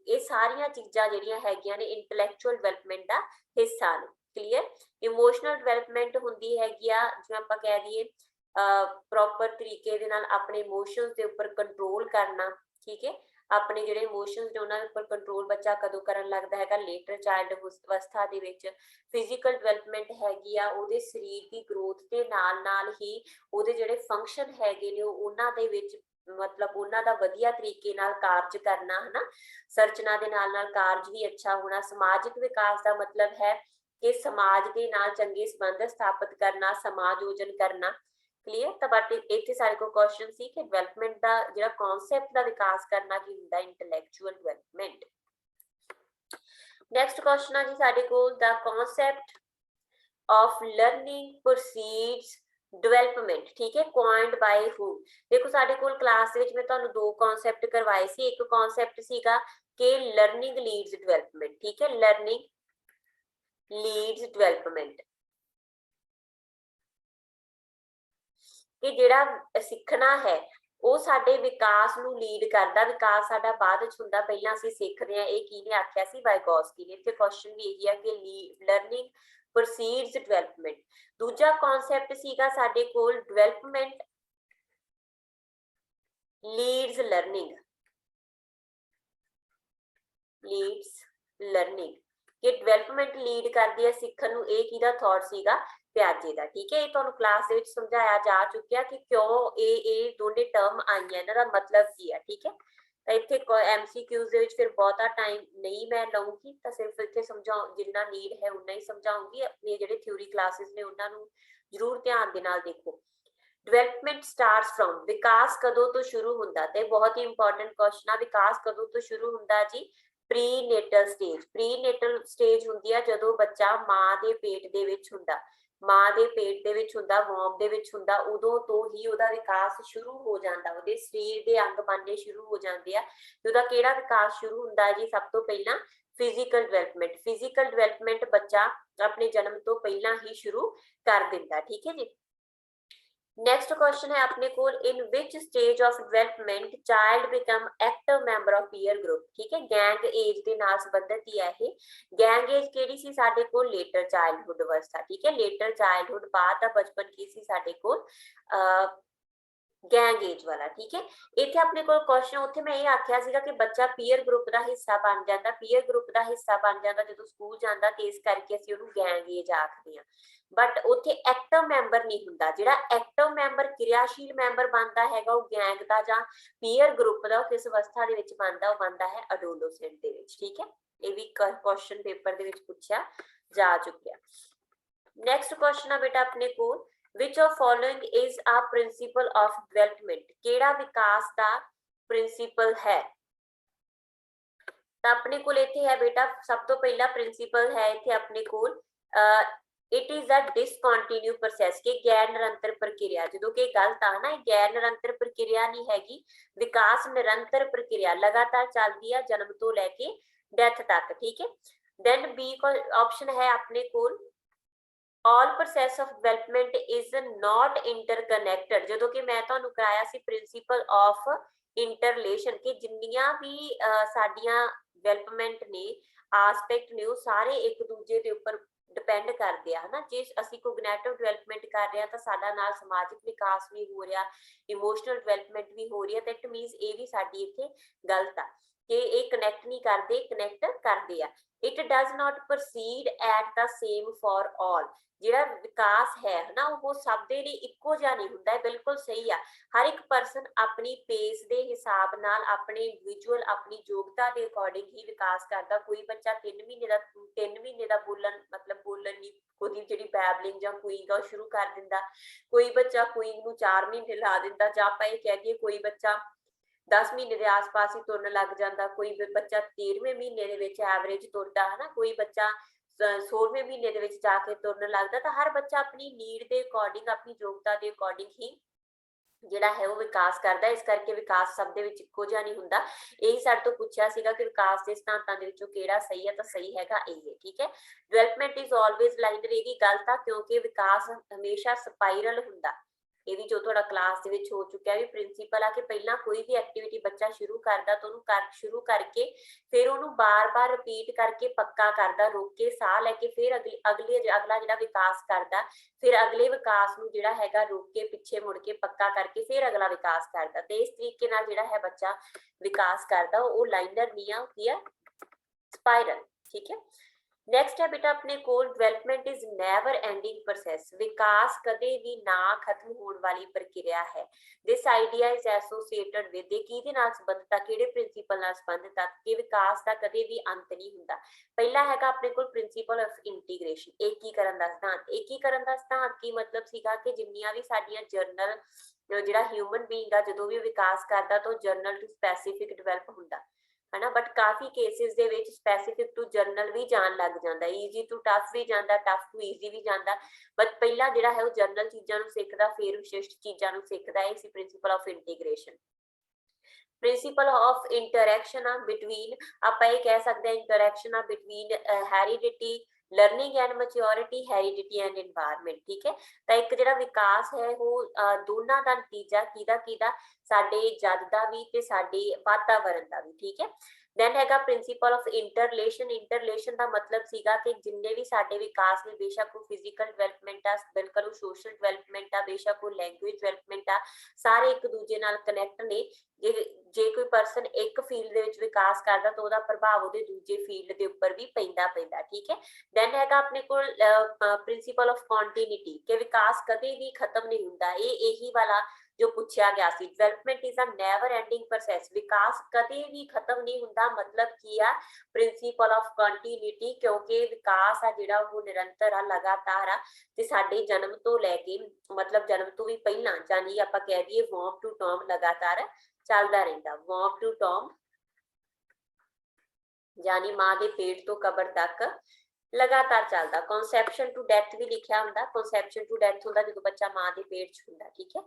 ਇਹ ਸਾਰੀਆਂ ਚੀਜ਼ਾਂ ਜਿਹੜੀਆਂ ਹੈਗੀਆਂ ਨੇ ਇੰਟੈਲੈਕਚੁਅਲ ਡਿਵੈਲਪਮੈਂਟ ਦਾ ਹਿੱਸਾ ਨੇ। ਕਲੀਅਰ। ਇਮੋਸ਼ਨਲ ਡਿਵੈਲਪਮੈਂਟ ਹੁੰਦੀ ਹੈਗੀ ਆ ਜਿਵੇਂ ਆਪਾਂ ਕਹਿ ਦਈਏ ਪ੍ਰੋਪਰ ਤਰੀਕੇ ਦੇ ਨਾਲ ਆਪਣੇ ਇਮੋਸ਼ਨਸ ਦੇ ਉੱਪਰ ਕੰਟਰੋਲ ਕਰਨਾ। ਠੀਕ ਹੈ, ਆਪਣੇ ਜਿਹੜੇ ਇਮੋਸ਼ਨਸ ਨੇ ਉਹਨਾਂ ਦੇ ਉੱਪਰ ਕੰਟਰੋਲ ਬੱਚਾ ਕਦੋਂ ਕਰਨ ਲੱਗਦਾ ਹੈਗਾ ਲੇਟਰ ਚਾਈਲਡ ਅਵਸਥਾ ਦੇ ਵਿੱਚ। ਫਿਜ਼ੀਕਲ ਡਿਵੈਲਪਮੈਂਟ ਹੈਗੀ ਆ ਉਹਦੇ ਸਰੀਰ ਦੀ ਗਰੋਥ ਦੇ ਨਾਲ ਹੀ ਉਹਦੇ ਜਿਹੜੇ ਫੰਕਸ਼ਨ ਹੈਗੇ ਨੇ ਉਹਨਾਂ ਦੇ ਵਿੱਚ ਮਤਲਬ ਉਹਨਾਂ ਦਾ ਵਧੀਆ ਤਰੀਕੇ ਨਾਲ ਕਾਰਜ ਕਰਨਾ ਹਨਾ, ਸਰਚਨਾ ਦੇ ਨਾਲ ਕਾਰਜ ਵੀ ਅੱਛਾ ਹੋਣਾ। ਸਮਾਜਿਕ ਵਿਕਾਸ ਦਾ ਮਤਲਬ ਹੈ ਕਿ ਸਮਾਜ ਦੇ ਨਾਲ ਚੰਗੇ ਸੰਬੰਧ ਸਥਾਪਿਤ ਕਰਨਾ, ਸਮਾਜੋਜਨ ਕਰਨਾ। क्लियर। तो बट इतने सारे को क्वेश्चन सी कि डेवलपमेंट का जो कॉन्सेप्ट का विकास करना की होंगे इंटैलेक्चुअल डेवलपमेंट। नेक्स्ट क्वेश्चन है जी साडे कोल the concept of learning proceeds development. ठीक है, कॉइंड बाय हू। देखो साडे कोल क्लास विच मैं तुहानू दो कॉन्सेप्ट करवाए सी। एक कॉन्सेप्ट सीगा कि लर्निंग लीड्स डेवलपमेंट। ठीक है, लर्निंग लीड्स डेवलपमेंट कि जिहड़ा सिखना है वो साडे विकास नू लीड करदा। विकास साडा बाद विच हुंदा, पहलां असीं सिखदे हां। इह किहने आखिया सी? वाइगोस्की ने। इत्थे क्वेश्चन भी यही है कि लर्निंग प्रोसीड्स डेवलपमेंट। दूजा कॉन्सेप्ट सीगा साडे कोल development leads learning. Leads learning कि डेवलपमेंट लीड करदी है सिखण नू। इह किहदा थॉट सीगा? प्याजे का। ठीक है, ये तुहानू क्लास दे विच समझाया जा चुकिया कि क्यों ये दोने टर्म आईयां, इन्हां दा मतलब की है। ठीक है, तो इत्थे MCQs दे विच फिर बहुता टाइम नहीं मैं लऊंगी, तो सिर्फ इत्थे समझाओ जिन्ना नीड है उन्ना ही समझाऊंगी। अपनी जिहड़े थ्योरी क्लासेस ने उन्हां नू जरूर ध्यान दे नाल देखो। डेवलपमेंट स्टार्ट्स फ्रॉम, विकास कदों तो शुरू हुंदा? ते बहुत ही इंपॉर्टेंट क्वेश्चन आ। विकास कदों तो शुरू हुंदा जी? Prenatal stage. Prenatal stage हुंदी है जदों बच्चा मां दे पेट दे विच हुंदा, मां दे पेट दे विच हुंदा, वॉर्म दे विच हुंदा, उदों तो ही उहदा विकास शुरू हो जांदा। उहदे शरीर दे अंग बनने शुरू हो जांदे आ। ते उहदा किहड़ा विकास शुरू हुंदा जी? सब तो पहला फिजिकल डेवलपमेंट। फिजिकल डेवलपमेंट बच्चा अपने जन्म तो पहला ही शुरू कर दिंदा। ठीक है जी। नेक्स्ट क्वेश्चन है अपने को in which stage of development child become active member of peer group. ठीक है, गैंग एज के नाल संबंधित ही है ये। गैंग एज केड़ी सी साडे कोल? लेटर चाइल्डहुड अवस्था। ठीक है, लेटर चाइल्डहुड बाद दा बचपन की सी साडे कोल गैंग एज वाला। ठीक है, इत्थे अपने को क्वेश्चन उत्थे मैं ये आख्या सीगा कि बच्चा पीयर ग्रुप का हिस्सा बन जाता। पीयर ग्रुप का हिस्सा बन जाता जो स्कूल जाता, तो इस करके असीं उहनूं गैंग एज आखदे हां। बट उत्थे एक्टिव मैंबर नहीं हुंदा। जिहड़ा एक्टिव मैंबर क्रियाशील मैंबर बनता हैगा वो गैंग का जां पीयर ग्रुप का किस अवस्था दे विच बनदा? वो बनदा है एडोलसेंट दे विच। ठीक है, ये भी क्वेश्चन पेपर दे विच पूछा जा चुकिया। नेक्स्ट क्वेश्चन है बेटा अपने को which of following is a principle of development। केड़ा विकास का प्रिंसिपल है? तो अपने को इत्थे है बेटा सब तो पहला प्रिंसिपल है इत्थे अपने को it is a discontinue process के गैर निरंतर प्रक्रिया। जो कि गलत आ ना, गैर निरंतर प्रक्रिया नहीं हैगी। विकास निरंतर प्रक्रिया लगातार चलती है जन्म तो लैके डेथ तक। ठीक है, देन बी ऑप्शन है अपने को all process of development is not interconnected. जो कि मैं तुहानू कराया सी प्रिंसिपल ऑफ इंटरलेशन कि जिन्नियां भी साडियां डेवलपमेंट ने आस्पेक्ट ने वो सारे एक दूजे के उपर डिपेंड करते हैं ना। जे असीं कोग्निटिव डेवलपमेंट कर रहे हैं तो साडा नाल समाजिक विकास भी हो रहा, इमोशनल डेवलपमेंट भी हो रही है। तो इट मीनस ये भी साडी इत्थे गलत आ। कि ये कनैक्ट नहीं करते, कनैक्ट करते आ। It does not proceed at the same for all. ਜਿਹੜਾ ਵਿਕਾਸ ਹੈ ਨਾ ਉਹ ਸਭ ਦੇ ਲਈ ਇੱਕੋ ਜਿਹਾ ਨਹੀਂ ਹੁੰਦਾ ਹੈ, ਬਿਲਕੁਲ ਸਹੀ ਆ। ਹਰ ਇੱਕ ਪਰਸਨ ਆਪਣੀ ਪੇਸ ਦੇ ਹਿਸਾਬ ਨਾਲ, ਆਪਣੇ ਇੰਡੀਵਿਜੂਅਲ ਆਪਣੀ ਯੋਗਤਾ ਦੇ ਅਕੋਰਡਿੰਗ ਹੀ ਵਿਕਾਸ ਕਰਦਾ। ਕੋਈ ਬੱਚਾ 3 ਮਹੀਨੇ ਦਾ ਬੋਲਣ ਮਤਲਬ ਬੋਲਣ ਦੀ ਉਹਦੀ ਜਿਹੜੀ ਬੈਬਲਿੰਗ ਜਾਂ ਕੁਇੰਗ ਆ ਉਹ ਸ਼ੁਰੂ ਕਰ ਦਿੰਦਾ। ਕੋਈ ਬੱਚਾ ਕੁਇੰਗ ਨੂੰ 4 ਮਹੀਨੇ ਲਾ ਦਿੰਦਾ, ਜਾਂ ਆਪਾਂ ਇਹ ਕਹਿ ਦਈਏ ਕੋਈ ਬੱਚਾ 10 ਮਹੀਨੇ ਦੇ ਆਸ-ਪਾਸ ਹੀ ਤੁਰਨ ਲੱਗ ਜਾਂਦਾ, ਕੋਈ ਬੱਚਾ 13ਵੇਂ ਮਹੀਨੇ ਦੇ ਵਿੱਚ ਐਵਰੇਜ ਤੁਰਦਾ ਹੈ ਨਾ, ਕੋਈ ਬੱਚਾ 16ਵੇਂ ਮਹੀਨੇ ਦੇ ਵਿੱਚ ਜਾ ਕੇ ਤੁਰਨ ਲੱਗਦਾ। ਤਾਂ ਹਰ ਬੱਚਾ ਆਪਣੀ ਨੀਡ ਦੇ ਅਕੋਰਡਿੰਗ, ਆਪਣੀ ਯੋਗਤਾ ਦੇ ਅਕੋਰਡਿੰਗ ਹੀ ਜਿਹੜਾ ਹੈ ਉਹ ਵਿਕਾਸ ਕਰਦਾ। ਇਸ ਕਰਕੇ ਵਿਕਾਸ ਸਭ ਦੇ ਵਿੱਚ ਇੱਕੋ ਜਿਹਾ ਨਹੀਂ ਹੁੰਦਾ। ਇਹੀ ਸਾਡੇ ਤੋਂ ਪੁੱਛਿਆ ਸੀਗਾ ਕਿ ਵਿਕਾਸ ਦੇ ਸਿਧਾਂਤਾਂ ਦੇ ਵਿੱਚੋਂ ਕਿਹੜਾ ਸਹੀ ਹੈ, ਤਾਂ ਸਹੀ ਹੈਗਾ ਇਹ। ਠੀਕ ਹੈ, ਡਿਵੈਲਪਮੈਂਟ ਇਜ਼ ਆਲਵੇਜ਼ ਲਾਈਨਰ, ਇਹ ਵੀ ਗਲਤ ਆ ਕਿਉਂਕਿ ਵਿਕਾਸ ਹਮੇਸ਼ਾ ਸਪਾਈਰਲ ਹੁੰਦਾ। ਇਹ ਵੀ ਜੋ ਤੁਹਾਡਾ ਕਲਾਸ ਦੇ ਵਿੱਚ ਹੋ ਚੁੱਕਿਆ ਵੀ ਪ੍ਰਿੰਸੀਪਲ ਆ ਕਿ ਪਹਿਲਾਂ ਕੋਈ ਵੀ ਐਕਟੀਵਿਟੀ ਬੱਚਾ ਸ਼ੁਰੂ ਕਰਦਾ ਤਾਂ ਉਹਨੂੰ ਸ਼ੁਰੂ ਕਰਕੇ ਫਿਰ ਉਹਨੂੰ ਬਾਰ-ਬਾਰ ਰਿਪੀਟ ਕਰਕੇ ਪੱਕਾ ਕਰਦਾ, ਰੋਕ ਕੇ ਸਾਹ ਲੈ ਕੇ ਫਿਰ ਅਗਲਾ ਜਿਹੜਾ ਵਿਕਾਸ ਕਰਦਾ, ਫਿਰ ਅਗਲੇ ਵਿਕਾਸ ਨੂੰ ਜਿਹੜਾ ਹੈਗਾ ਰੋਕ ਕੇ ਪਿੱਛੇ ਮੁੜ ਕੇ ਪੱਕਾ ਕਰਕੇ ਫਿਰ ਅਗਲਾ ਵਿਕਾਸ ਕਰਦਾ। ਤੇ ਇਸ ਤਰੀਕੇ ਨਾਲ ਜਿਹੜਾ ਹੈ ਬੱਚਾ ਵਿਕਾਸ ਕਰਦਾ, ਉਹ ਲਾਈਨਰ ਨਹੀਂ ਆ, ਕੀ ਆ, ਸਪਾਈਰਲ। ਠੀਕ ਹੈ, ਨੈਕਸਟ ਹੈ ਬੇਟਾ ਆਪਣੇ ਕੋਲ development is never ending process, ਵਿਕਾਸ ਕਦੇ ਵੀ ਨਾ ਖਤਮ ਹੋਣ ਵਾਲੀ ਪ੍ਰਕਿਰਿਆ ਹੈ। This idea is associated with, ਇਹ ਕਿਹਦੇ ਨਾਲ ਸੰਬੰਧਿਤ ਆ, ਕਿਹੜੇ ਪ੍ਰਿੰਸੀਪਲ ਨਾਲ ਸੰਬੰਧਿਤ ਆ ਕਿ ਵਿਕਾਸ ਦਾ ਕਦੇ ਵੀ ਅੰਤ ਨਹੀਂ ਹੁੰਦਾ। ਪਹਿਲਾ ਹੈਗਾ ਆਪਣੇ ਕੋਲ ਪ੍ਰਿੰਸੀਪਲ ਆਫ ਇੰਟੀਗ੍ਰੇਸ਼ਨ, ਏਕੀਕਰਨ ਦਾ ਸਿਧਾਂਤ। ਏਕੀਕਰਨ ਦਾ ਸਿਧਾਂਤ ਕੀ ਮਤਲਬ ਸੀਗਾ ਕਿ ਜਿੰਨੀਆਂ ਵੀ ਸਾਡੀਆਂ ਜਰਨਲ ਜਿਹੜਾ ਹਿਊਮਨ ਬੀਇੰਗ ਆ ਜਦੋਂ ਵੀ ਵਿਕਾਸ ਕਰਦਾ ਤਾਂ ਜਰਨਲ ਟੂ ਸਪੈਸੀਫਿਕ ਡਿਵੈਲਪ ਹੁੰਦਾ है ना, बट काफी केसेस ਦੇ ਵਿੱਚ ਸਪੈਸੀਫਿਕ ਟੂ ਜਰਨਲ ਵੀ ਜਾਣ ਲੱਗ ਜਾਂਦਾ, ਈਜ਼ੀ ਟੂ ਟਫ ਵੀ ਜਾਂਦਾ, ਟਫ ਟੂ ਈਜ਼ੀ ਵੀ ਜਾਂਦਾ। ਬਟ ਪਹਿਲਾਂ ਜਿਹੜਾ ਹੈ ਉਹ ਜਰਨਲ ਚੀਜ਼ਾਂ ਨੂੰ ਸਿੱਖਦਾ, ਫਿਰ ਵਿਸ਼ਿਸ਼ਟ ਚੀਜ਼ਾਂ ਨੂੰ ਸਿੱਖਦਾ। ਇਹ ਸੀ principle of integration. Principle of interaction ਆ ਬਿਟਵੀਨ, ਆਪਾਂ ਇਹ ਕਹਿ ਸਕਦੇ ਹਾਂ ਇੰਟਰੈਕਸ਼ਨ ਆ between heredity, learning and maturity, heredity and environment. ਠੀਕ ਹੈ, ਤਾਂ ਇੱਕ ਜਿਹੜਾ ਵਿਕਾਸ ਹੈ ਉਹ ਦੋਨਾਂ ਦਾ ਨਤੀਜਾ ਕਿਹਦਾ ਸਾਡੇ ਜਦ ਦਾ ਵੀ ਤੇ ਸਾਡੇ ਵਾਤਾਵਰਨ ਦਾ ਵੀ। ਠੀਕ ਹੈ, ਦੈਨ ਹੈਗਾ ਪ੍ਰਿੰਸੀਪਲ ਆਫ ਇੰਟਰਲੇਸ਼ਨ। ਇੰਟਰਲੇਸ਼ਨ ਦਾ ਮਤਲਬ ਸੀਗਾ ਕਿ ਜਿੰਨੇ ਵੀ ਸਾਡੇ ਵਿਕਾਸ ਨੇ, ਬੇਸ਼ੱਕ ਉਹ ਫਿਜ਼ੀਕਲ ਡਿਵੈਲਪਮੈਂਟ ਆ, ਬਿਲਕੁਲ ਉਹ ਸੋਸ਼ਲ ਡਿਵੈਲਪਮੈਂਟ ਆ, ਬੇਸ਼ੱਕ ਉਹ ਲੈਂਗੁਏਜ ਡਿਵੈਲਪਮੈਂਟ ਆ, ਸਾਰੇ ਇੱਕ ਦੂਜੇ ਨਾਲ ਕਨੈਕਟ ਨੇ। ਜੇ ਕੋਈ ਪਰਸਨ ਇੱਕ ਫੀਲਡ ਦੇ ਵਿੱਚ ਵਿਕਾਸ ਕਰਦਾ ਤਾਂ ਉਹਦਾ ਪ੍ਰਭਾਵ ਉਹਦੇ ਦੂਜੇ ਫੀਲਡ ਦੇ ਉੱਪਰ ਵੀ ਪੈਂਦਾ। ਠੀਕ ਹੈ, ਦੈਨ ਹੈਗਾ ਆਪਣੇ ਕੋਲ ਪ੍ਰਿੰਸੀਪਲ ਆਫ ਕੰਟੀਨਿਊਟੀ, ਕਿ ਵਿਕਾਸ ਕਦੇ ਵੀ ਖਤਮ ਨਹੀਂ ਹੁੰਦਾ। ਇਹ ਇਹੀ ਵਾਲਾ ਜੋ ਪੁੱਛਿਆ ਗਿਆ ਸੀ, development is a never ending process, ਵਿਕਾਸ ਕਦੇ ਵੀ ਖਤਮ ਨਹੀਂ ਹੁੰਦਾ। ਮਤਲਬ ਕੀ ਆ, ਪ੍ਰਿੰਸੀਪਲ ਆਫ ਕੰਟੀਨਿਊਟੀ, ਕਿਉਂਕਿ ਵਿਕਾਸ ਆ ਜਿਹੜਾ ਉਹ ਨਿਰੰਤਰ ਆ, ਲਗਾਤਾਰ ਆ, ਤੇ ਸਾਡੇ ਜਨਮ ਤੋਂ ਲੈ ਕੇ ਮਤਲਬ ਜਨਮ ਤੋਂ ਵੀ ਪਹਿਲਾਂ, ਜਾਨੀ ਆਪਾਂ ਕਹਿ ਦਈਏ ਵੌਮ ਟੂ ਟੌਮ, ਲਗਾਤਾਰ ਚੱਲਦਾ ਰਹਿੰਦਾ। ਵੌਮ ਟੂ ਟੌਮ ਜਾਨੀ ਮਾਂ ਦੇ ਪੇਟ ਤੋਂ ਕਬਰ ਤੱਕ ਲਗਾਤਾਰ ਚੱਲਦਾ। ਕਨਸੈਪਸ਼ਨ ਟੂ ਡੈਥ ਵੀ ਲਿਖਿਆ ਹੁੰਦਾ, ਕਨਸੈਪਸ਼ਨ ਟੂ ਡੈਥ ਹੁੰਦਾ ਜਦੋਂ ਬੱਚਾ ਮਾਂ ਦੇ ਪੇਟ 'ਚ ਹੁੰਦਾ। ਠੀਕ ਹੈ,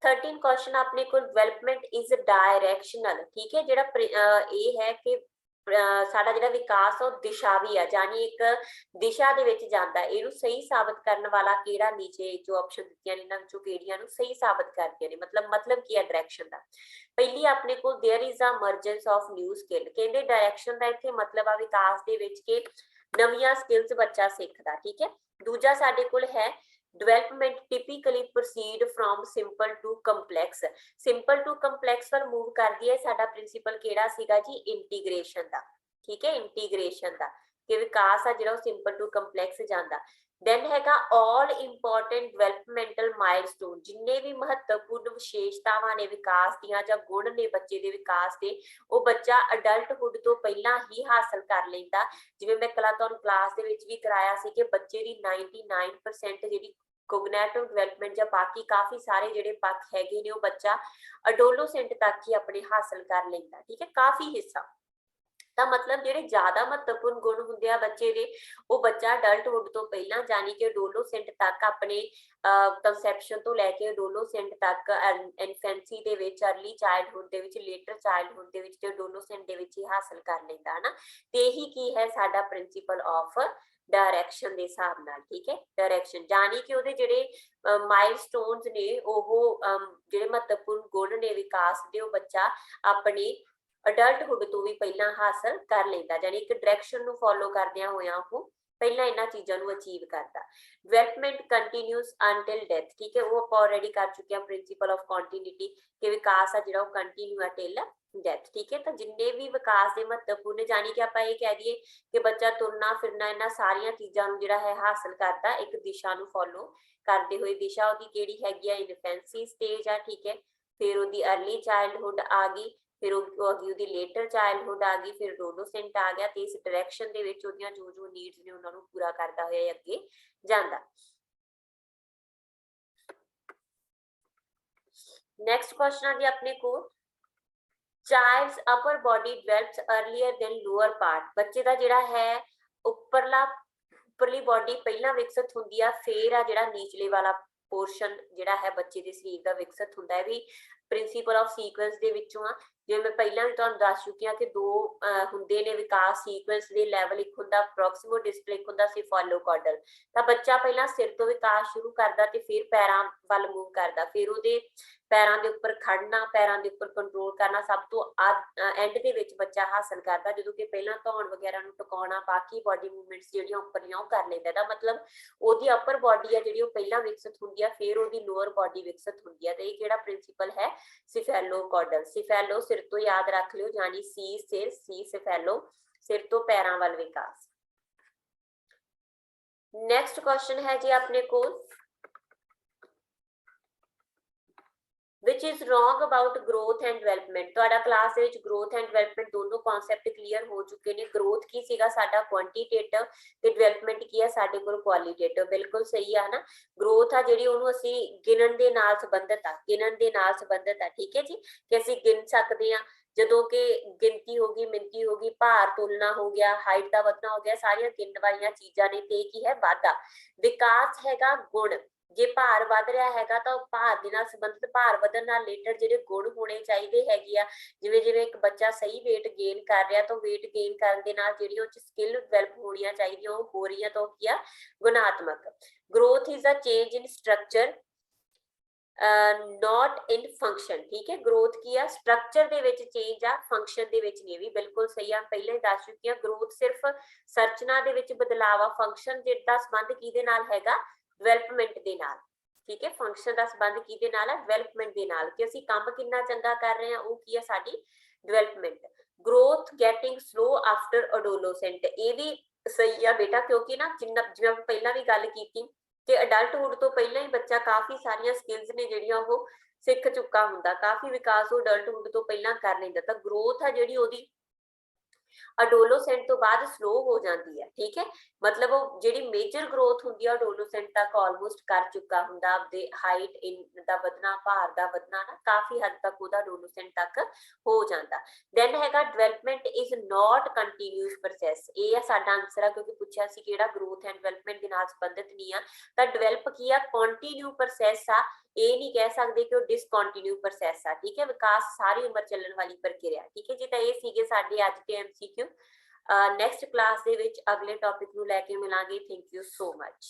13 क्वेश्चन अपने को डेवलपमेंट इज डायरेक्शनल। ठीक है, ਜਿਹੜਾ ਇਹ ਹੈ ਕਿ ਸਾਡਾ ਜਿਹੜਾ ਵਿਕਾਸ ਉਹ ਦਿਸ਼ਾਵੀ ਆ, ਜਾਨੀ ਇੱਕ ਦਿਸ਼ਾ ਦੇ ਵਿੱਚ ਜਾਂਦਾ। ਇਹਨੂੰ ਸਹੀ ਸਾਬਤ ਕਰਨ ਵਾਲਾ ਕਿਹੜਾ, ਨੀਚੇ ਜੋ ਆਪਸ਼ਨ ਦਿੱਤੀਆਂ ਨੇ ਇਹਨਾਂ ਵਿੱਚੋਂ ਕਿਹੜੀਆਂ ਨੂੰ ਸਹੀ ਸਾਬਤ ਕਰਦੀਆਂ ਨੇ। ਮਤਲਬ ਕੀ ਹੈ ਡਾਇਰੈਕਸ਼ਨ ਦਾ। ਪਹਿਲੀ ਆਪਣੇ ਕੋਲ there is a emergence of new skill, ਕਹਿੰਦੇ ਡਾਇਰੈਕਸ਼ਨ ਦਾ ਇੱਥੇ ਮਤਲਬ ਆ ਵਿਕਾਸ ਦੇ ਵਿੱਚ ਕਿ ਨਵੀਆਂ ਸਕਿੱਲਸ ਬੱਚਾ ਸਿੱਖਦਾ। ਠੀਕ ਹੈ, ਦੂਜਾ ਸਾਡੇ ਕੋਲ ਹੈ development typically proceed from simple to complex, simple to complex पर move करदी है। साडा प्रिंसिपल केड़ा सीगा जी, इंटीग्रेशन दा। ठीक है, इंटीग्रेशन दा कि विकास आ जिहड़ा simple to complex जांदा। then हैगा all important developmental milestone, जिन्ने भी महत्वपूर्ण विशेषतावां ने विकास दियां जां गुण ने बच्चे दे विकास दे, ਉਹ ਬੱਚਾ ਅਡਲਟਹੁੱਡ ਤੋਂ ਪਹਿਲਾਂ ਹੀ ਹਾਸਲ ਕਰ ਲੈਂਦਾ। ਜਿਵੇਂ ਮੈਂ ਤੁਹਾਨੂੰ ਕਲਾਸ ਦੇ ਵਿੱਚ ਵੀ ਕਰਾਇਆ ਸੀ ਕਿ ਬੱਚੇ ਦੀ 99% ਜਿਹੜੀ ਕੋਗਨਿਟਿਵ ਡਿਵੈਲਪਮੈਂਟ ਜਾਂ ਬਾਕੀ ਕਾਫੀ ਸਾਰੇ ਜਿਹੜੇ ਪੱਖ ਹੈਗੇ ਨੇ ਉਹ ਬੱਚਾ ਅਡੋਲੋਸੈਂਟ ਤੱਕ ਹੀ ਆਪਣੇ ਹਾਸਲ ਕਰ ਲੈਂਦਾ। ਠੀਕ ਹੈ, ਕਾਫੀ ਹਿੱਸਾ। ਤਾਂ ਮਤਲਬ ਜਿਹੜੇ ਜ਼ਿਆਦਾ ਮਹੱਤਵਪੂਰਨ ਗੁਣ ਹੁੰਦੇ ਆ ਬੱਚੇ ਦੇ, ਉਹ ਬੱਚਾ ਅਡਲਟਹੁੱਡ ਤੋਂ ਪਹਿਲਾਂ ਜਾਨੀ ਕਿ ਅਡੋਲੋਸੈਂਟ ਤੱਕ ਆਪਣੇ ਕੰਸੈਪਸ਼ਨ ਤੋਂ ਲੈ ਕੇ ਅਡੋਲੋਸੈਂਟ ਤੱਕ, ਇਨਫੈਂਸੀ ਦੇ ਵਿੱਚ, ਅਰਲੀ ਚਾਈਲਡਹੁੱਡ ਦੇ ਵਿੱਚ, ਲੇਟਰ ਚਾਈਲਡਹੁੱਡ ਦੇ ਵਿੱਚ ਤੇ ਅਡੋਲੋਸੈਂਟ ਦੇ ਵਿੱਚ ਹੀ ਹਾਸਲ ਕਰ ਲੈਂਦਾ ਹੈ ਨਾ। ਤੇ ਇਹੀ ਕੀ ਹੈ ਸਾਡਾ ਪ੍ਰਿੰਸੀਪਲ ਆਫ डायरेक्शन के हिसाब नाल। ठीक है, डायरेक्शन जानी कि ਉਹਦੇ ਜਿਹੜੇ ਮਾਈਲਸਟੋਨਸ ਨੇ ਉਹ ਜਿਹੜੇ ਮਹੱਤਵਪੂਰਨ ਗੁਣ ਨੇ ਵਿਕਾਸ ਦੇ ਉਹ ਬੱਚਾ ਆਪਣੇ ਅਡਲਟਹੁੱਡ ਤੋਂ ਵੀ ਪਹਿਲਾਂ ਹਾਸਲ ਕਰ ਲੈਂਦਾ, ਜਾਨੀ ਇੱਕ ਡਾਇਰੈਕਸ਼ਨ ਨੂੰ ਫੋਲੋ ਕਰਦਿਆਂ ਹੋਇਆਂ ਉਹ ਪਹਿਲਾਂ ਇਹਨਾਂ ਚੀਜ਼ਾਂ ਨੂੰ ਅਚੀਵ ਕਰਦਾ। Development continuous until death. ਠੀਕ ਹੈ, ਉਹ ਆਪਾਂ ਆਲਰੇਡੀ ਕਰ ਚੁੱਕੇ ਹਾਂ ਪ੍ਰਿੰਸੀਪਲ ਆਫ ਕੰਟੀਨਿਊਟੀ ਕਿ ਵਿਕਾਸ ਆ ਜਿਹੜਾ ਉਹ ਕੰਟੀਨਿਊ ਆ ਟਿਲ ਡੈਥ। ਠੀਕ ਹੈ, ਤਾਂ ਜਿੰਨੇ ਵੀ ਵਿਕਾਸ ਦੇ ਮਹੱਤਵਪੂਰਨ, ਜਾਣੀ ਕਿ ਆਪਾਂ ਇਹ ਕਹਿ ਦਈਏ ਕਿ ਬੱਚਾ ਤੁਰਨਾ ਫਿਰਨਾ ਇਹਨਾਂ ਸਾਰੀਆਂ ਚੀਜ਼ਾਂ ਨੂੰ ਜਿਹੜਾ ਹੈ ਹਾਸਲ ਕਰਦਾ ਇੱਕ ਦਿਸ਼ਾ ਨੂੰ ਫੋਲੋ ਕਰਦੇ ਹੋਏ। ਦਿਸ਼ਾ ਉਹਦੀ ਕਿਹੜੀ ਹੈਗੀ ਆ, ਇਨਫੈਂਸੀ ਸਟੇਜ ਆ। ਠੀਕ ਹੈ, ਫਿਰ ਉਹਦੀ ਅਰਲੀ ਚਾਈਲਡਹੁੱਡ ਆ ਗਈ, ਫਿਰ ਉਹ ਆ ਗਈ ਉਹਦੀ ਲੇਟਰ ਚਾਈਲਡਹੁੱਡ ਆ ਗਈ, ਫਿਰ ਐਡੋਲਸੈਂਟ ਆ ਗਿਆ, ਤੇ ਇਸ ਡਾਇਰੈਕਸ਼ਨ ਦੇ ਵਿੱਚ ਉਹਦੀਆਂ ਜੋ ਜੋ ਨੀਡਸ ਨੇ ਉਹਨਾਂ ਨੂੰ ਪੂਰਾ ਕਰਦਾ ਹੋਇਆ ਅੱਗੇ ਜਾਂਦਾ। ਨੈਕਸਟ ਕੁਐਸਚਨ ਆ ਜੀ ਆਪਣੇ ਕੋਲ, child's upper body develops earlier than lower part. ਬੱਚੇ ਦਾ ਜਿਹੜਾ ਹੈ ਉੱਪਰਲੀ ਬੋਡੀ ਪਹਿਲਾਂ ਵਿਕਸਿਤ ਹੁੰਦੀ ਆ, ਫਿਰ ਆ ਜਿਹੜਾ ਨੀਚਲੇ ਵਾਲਾ ਪੋਰਸ਼ਨ ਜਿਹੜਾ ਹੈ ਬੱਚੇ ਦੇ ਸਰੀਰ ਦਾ ਵਿਕਸਿਤ ਹੁੰਦਾ ਹੈ। ਵੀ ਪ੍ਰਿੰਸੀਪਲ ਆਫ ਸੀਕੁਐਂਸ ਦੇ ਵਿੱਚੋਂ ਆ, ਜਿਵੇਂ ਮੈਂ ਪਹਿਲਾਂ ਵੀ ਤੁਹਾਨੂੰ ਦੱਸ ਚੁੱਕੀ ਹਾਂ ਕਿ ਦੋ ਹੁੰਦੇ ਨੇ ਵਿਕਾਸ ਸੀਕੁਐਂਸ ਦੇ ਲੈਵਲ, ਇੱਕ ਹੁੰਦਾ ਪ੍ਰੋਕਸੀਮੋ ਡਿਸਟਲ, ਇੱਕ ਹੁੰਦਾ ਸਿਫਾਲੋਕਾਰਡਲ। ਤਾਂ ਬੱਚਾ ਪਹਿਲਾਂ ਸਿਰ ਤੋਂ ਵਿਕਾਸ ਸ਼ੁਰੂ ਕਰਦਾ ਤੇ ਫਿਰ ਪੈਰਾਂ ਵੱਲ ਮੂਵ ਕਰਦਾ, ਫਿਰ ਉਹਦੇ ਪੈਰਾਂ ਦੇ ਉੱਪਰ ਖੜਨਾ, ਪੈਰਾਂ ਦੇ ਉੱਪਰ ਕੰਟਰੋਲ ਕਰਨਾ ਸਭ ਤੋਂ ਐਂਡ ਦੇ ਵਿੱਚ ਬੱਚਾ ਹਾਸਲ ਕਰਦਾ, ਜਦੋਂ ਕਿ ਪਹਿਲਾਂ ਧੌਣ ਵਗੈਰਾ ਨੂੰ ਟਿਕਾਉਣਾ, ਬਾਕੀ ਬਾਡੀ ਮੂਵਮੈਂਟਸ ਜਿਹੜੀਆਂ ਉੱਪਰਲੀਆਂ ਉਹ ਕਰ ਲੈਂਦਾ। ਦਾ ਮਤਲਬ ਉਹਦੀ ਅਪਰ ਬਾਡੀ ਆ ਜਿਹੜੀ ਉਹ ਪਹਿਲਾਂ ਵਿਕਸਿਤ ਹੁੰਦੀ ਆ, ਫਿਰ ਉਹਦੀ ਲੋਅਰ ਬਾਡੀ ਵਿਕਸਿਤ ਹੁੰਦੀ ਆ। ਤੇ ਇਹ ਕਿਹੜਾ ਪ੍ਰਿੰਸੀਪਲ ਹੈ, ਸਿਫੈਲੋਕਾਰਡਲ। ਸਿਫੈਲੋ ਸਿਰ ਤੋਂ ਯਾਦ ਰੱਖ ਲਿਓ, ਜਾਨੀ ਸੀ ਸਿਰ, ਸੀ ਸਿਫੈਲੋ ਸਿਰ ਤੋਂ ਪੈਰਾਂ ਵੱਲ ਵਿਕਾਸ। ਨੈਕਸਟ ਕੁਐਸਚਨ ਹੈ ਜੀ ਆਪਣੇ ਕੋਲ, which is wrong about growth and development। ਤੁਹਾਡਾ ਕਲਾਸ ਦੇ ਵਿੱਚ growth and development ਦੋਨੋਂ ਕਨਸੈਪਟ ਕਲੀਅਰ ਹੋ ਚੁੱਕੇ ਨੇ। growth ਕੀ ਸੀਗਾ ਸਾਡਾ ਕੁਆਂਟੀਟੇਟਿਵ, ਤੇ development ਕੀ ਹੈ ਸਾਡੇ ਕੋਲ ਕੁਆਲੀਟੇਟਿਵ। ਬਿਲਕੁਲ ਸਹੀ ਆ ਨਾ, growth ਆ ਜਿਹੜੀ ਉਹਨੂੰ ਅਸੀਂ ਗਿਣਨ ਦੇ ਨਾਲ ਸੰਬੰਧਿਤ ਆ, ਗਿਣਨ ਦੇ ਨਾਲ ਸੰਬੰਧਿਤ ਆ। ਠੀਕ ਹੈ ਜੀ, ਕਿ ਅਸੀਂ ਗਿਣ ਸਕਦੇ ਆ, ਜਦੋਂ ਕਿ ਗਿਣਤੀ ਹੋ ਗਈ, ਮਿਣਤੀ ਹੋ ਗਈ, ਭਾਰ ਤੋਲਣਾ ਹੋ ਗਿਆ, ਹਾਈਟ ਦਾ ਵਧਣਾ ਹੋ ਗਿਆ, ਸਾਰੀਆਂ ਗਿਣਨ ਵਾਲੀਆਂ ਚੀਜ਼ਾਂ ਨੇ। ਤੇ ਕੀ ਹੈ, ਵਾਧਾ। ਵਿਕਾਸ ਹੈਗਾ ਗੁਣ, ਜੇ ਭਾਰ ਵੱਧ ਰਿਹਾ ਹੈਗਾ ਤਾਂ ਉਹ ਭਾਰ ਦੇ ਨਾਲ ਸੰਬੰਧਿਤ, ਭਾਰ ਵਧਣ ਨਾਲ ਰਿਲੇਟਡ ਜਿਹੜੇ ਗੁਣ ਹੋਣੇ ਚਾਹੀਦੇ ਹੈਗੇ ਆ। ਜਿਵੇਂ ਜਿਵੇਂ ਇੱਕ ਬੱਚਾ ਸਹੀ weight gain ਕਰ ਰਿਹਾ ਤਾਂ weight gain ਕਰਨ ਦੇ ਨਾਲ ਜਿਹੜੀ ਉਹ ਚ ਸਕਿੱਲ ਡਿਵੈਲਪ ਹੋਣੀਆਂ ਚਾਹੀਦੀਆਂ ਉਹ ਹੋ ਰਹੀਆਂ, ਤਾਂ ਉਹ ਕੀ ਆ, ਗੁਣਾਤਮਕ। growth is a change in structure not in function। ਠੀਕ ਹੈ, growth ਕੀ ਆ, ਸਟਰਕਚਰ ਦੇ ਵਿੱਚ ਚੇਂਜ ਆ, ਫੰਕਸ਼ਨ ਦੇ ਵਿੱਚ ਨਹੀਂ। ਵੀ ਬਿਲਕੁਲ ਸਹੀ ਆ, ਪਹਿਲਾਂ ਹੀ ਦੱਸ ਚੁੱਕੀ ਆ। growth ਸਿਰਫ ਸੰਰਚਨਾ ਦੇ ਵਿੱਚ ਬਦਲਾਵ ਆ, ਫੰਕਸ਼ਨ ਦਾ ਸੰਬੰਧ ਕਿਹਦੇ ਨਾਲ ਹੈਗਾ, ਡਿਵੈਲਪਮੈਂਟ ਦੇ ਨਾਲ। ਠੀਕ ਹੈ, ਫੰਕਸ਼ਨ ਦਾ ਸੰਬੰਧ ਕਿਹਦੇ ਨਾਲ ਹੈ, ਡਿਵੈਲਪਮੈਂਟ ਦੇ ਨਾਲ, ਕਿ ਅਸੀਂ ਕੰਮ ਕਿੰਨਾ ਚੰਗਾ ਕਰ ਰਹੇ ਹਾਂ ਉਹ ਕੀ ਹੈ, ਸਾਡੀ development. Growth getting slow after adolescent, ਇਹ ਵੀ ਸਹੀ ਆ ਬੇਟਾ, ਕਿਉਂਕਿ ਨਾ ਜਿਵੇਂ ਆਪਾਂ ਪਹਿਲਾਂ ਵੀ ਗੱਲ ਕੀਤੀ ਕਿ ਅਡਲਟਹੁੱਡ ਤੋਂ ਪਹਿਲਾਂ ਹੀ ਬੱਚਾ ਕਾਫੀ ਸਾਰੀਆਂ ਸਕਿੱਲਸ ਨੇ ਜਿਹੜੀਆਂ ਉਹ ਸਿੱਖ ਚੁੱਕਾ ਹੁੰਦਾ, ਕਾਫੀ ਵਿਕਾਸ ਉਹ ਅਡਲਟਹੁੱਡ ਤੋਂ ਪਹਿਲਾਂ ਕਰ ਲੈਂਦਾ। ਤਾਂ ਗਰੋਥ ਆ ਜਿਹੜੀ ਉਹਦੀ ਅਡੋਲੋਸੈਂਟ ਤੋਂ ਬਾਅਦ ਸਲੋ ਹੋ ਜਾਂਦੀ ਹੈ। ਠੀਕ ਹੈ, ਮਤਲਬ ਉਹ ਜਿਹੜੀ ਮੇਜਰ ਗਰੋਥ ਹੁੰਦੀ ਹੈ ਅਡੋਲੋਸੈਂਟ ਤੱਕ ਆਲਮੋਸਟ ਕਰ ਚੁੱਕਾ ਹੁੰਦਾ, ਆਪਦੇ ਹਾਈਟ ਦਾ ਵਧਣਾ, ਭਾਰ ਦਾ ਵਧਣਾ ਨਾ ਕਾਫੀ ਹੱਦ ਤੱਕ ਉਹਦਾ ਅਡੋਲੋਸੈਂਟ ਤੱਕ ਹੋ ਜਾਂਦਾ। ਦੈਨ ਹੈਗਾ development is not continuous process. ਇਹ ਆ ਸਾਡਾ ਆਨਸਰ ਆ, ਕਿਉਂਕਿ ਪੁੱਛਿਆ ਸੀ ਕਿਹੜਾ ਗਰੋਥ ਐਂਡ ਡਿਵੈਲਪਮੈਂਟ ਦੇ ਨਾਲ ਸੰਬੰਧਿਤ ਨਹੀਂ ਆ। ਤਾਂ ਡਿਵੈਲਪ ਕੀ ਆ, ਕੰਟੀਨਿਊ ਪ੍ਰੋਸੈਸ ਆ, ਇਹ ਨਹੀਂ ਕਹਿ ਸਕਦੇ ਕਿ ਉਹ ਡਿਸਕੰਟੀਨਿਊ ਪ੍ਰੋਸੈਸ ਆ। ਠੀਕ ਹੈ, ਵਿਕਾਸ ਸਾਰੀ ਉਮਰ ਚੱਲਣ ਵਾਲੀ ਪ੍ਰਕਿਰਿਆ। ਠੀਕ ਹੈ ਜੀ, ਤਾਂ ਇਹ ਸੀਗੇ ਸਾਡੇ ਅੱਜ ਦੇ MCQ। ਨੈਕਸਟ ਕਲਾਸ ਦੇ ਵਿੱਚ ਅਗਲੇ ਟੌਪਿਕ ਨੂੰ ਲੈ ਕੇ ਮਿਲਾਂਗੇ। Thank you so much.